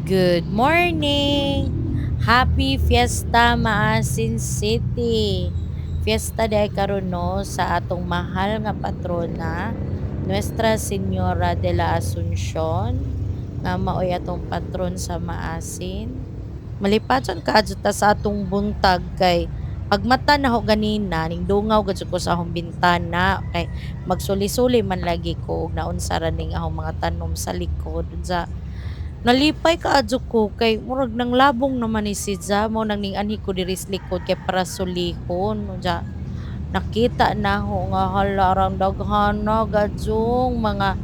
Good morning! Happy Fiesta Maasin City! Fiesta day karon no sa atong mahal nga patrona, Nuestra Señora de la Asunción, nga maoy atong patron sa Maasin. Malipatan kaadto ta sa atong buntag kay pagmata na ho ganina ning dungaw gud ko sa akong bintana kay magsuli-suli man lagi ko og naunsa ra ning akong mga tanom sa likod unsa. Nalipay kaadto ko kay murag nang labong naman ni si mo nang ning anhi ko diri sa likod kay para sulihon unya nakita na ho nga hala arang daghan na gadzong mga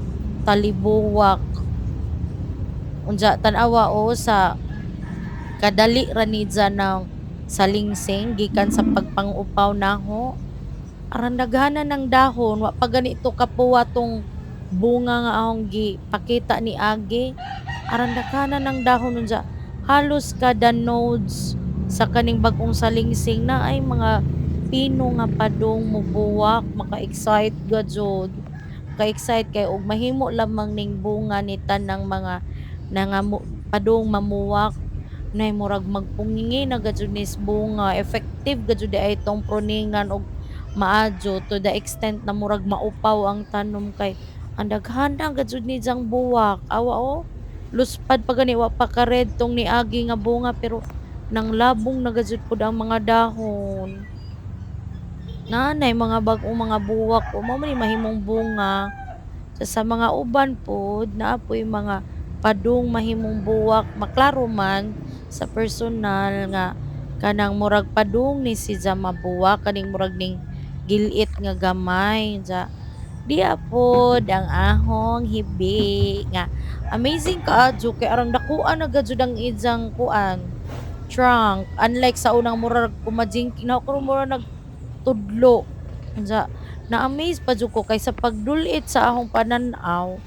talibuwak unya tan-awa o sa kadali ra ni ng salingsing gikan sa pagpang-upaw naho aran daghanan ng dahon wa pa ganito kapuwa tong bunga nga akong gipakita ni agi aran daghanan ng dahon unya halos kada nodes sa kaning bag-ong salingsing na ay mga pino nga padung mubuwak maka-excite gajud ka-excite kay og mahimo lamang ning bunga ni tanang mga padung mamuwak nay murag magpungingi na gajud nis bunga effective gajud di ay itong pruningan og maadyo to the extent na murag maupaw ang tanom kay ang daghana gajud ni jang buwak awa o luspad pa gani wa pa ka red tong niagi nga bunga pero nang labong na gajud pud ang mga dahon nanay mga bag-ong mga buwak o mao man ni mahimong bunga sa mga uban pod naapoy mga padung mahimong buwak maklaro man sa personal nga kanang murag padung ni si mabuwak kaning murag ning gilit nga gamay ja diya pod ang ahong hibi nga amazing kaadyo kay arang dakuan na gajud ang ijang kuan trunk unlike sa unang murag kumajingking na ko murag nagtudlo ja na-amaze pa jud ko kay sa pagdulit sa ahong panan-aw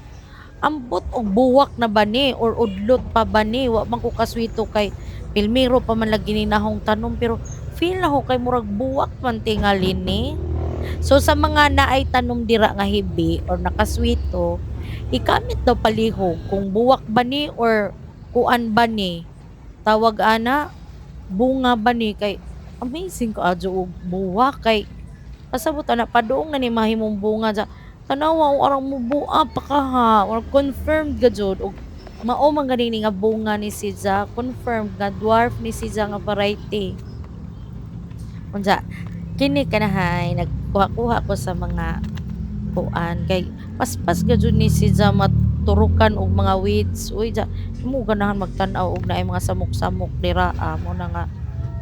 ambot og buwak na bani or udlot pa bani wa man ko kaswito kay pilmiro pa man lagi ni nahong tanom pero feel na ko kay murag buwak man tingali ni so sa mga naay tanom dira nga hibi or nakaswito ikamit daw palihog kung buwak bani or kuan bani tawag ana bunga bani kay amazing ko adyo og buwak kay pasabot na padung na ni mahimong bunga sa tanawa o arang mubua pa ka ha or confirmed gajud og mao man gani nga bunga ni Siza confirmed nga dwarf ni Siza nga variety unsa kini kanahay nagkuha-kuha ko sa mga kuan kay paspas gajud ni Siza maturukan og mga weeds uy ja mo ganahan magtan-aw og naay mga samok-samok dira mo na nga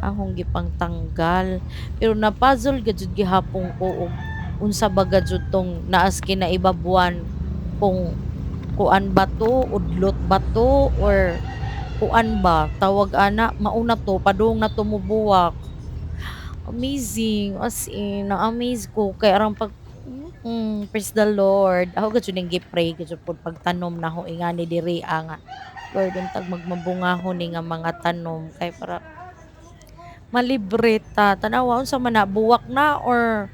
akong gipang tanggal pero na-puzzle gajud gihapon ko og unsa ba gajud tong naas kinaibabuan kung kuan ba to udlot ba to or kuan ba tawag ana mauna to padung na tumubuwak amazing as in na-amaze ko kay arang pag praise the Lord ako gajud ning gi-pray gajud pud pagtanom na ho ingani diri nga Lord untag magmabungahon ni nga mga tanom kay para malibre ta tanawa unsa man na buwak na or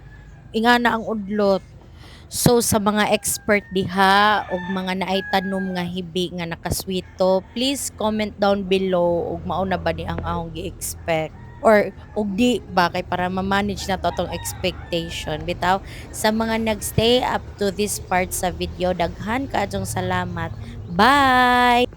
ingana ang udlot. So sa mga expert diha ug mga naay tanom nga hibi nga nakaswito, please comment down below ug mao na ba ni ang ahong gi-expect or ug di ba kay para ma-manage na to atong expectation. Bitaw sa mga nagstay up to this part sa video, daghan kaadtong salamat. Bye.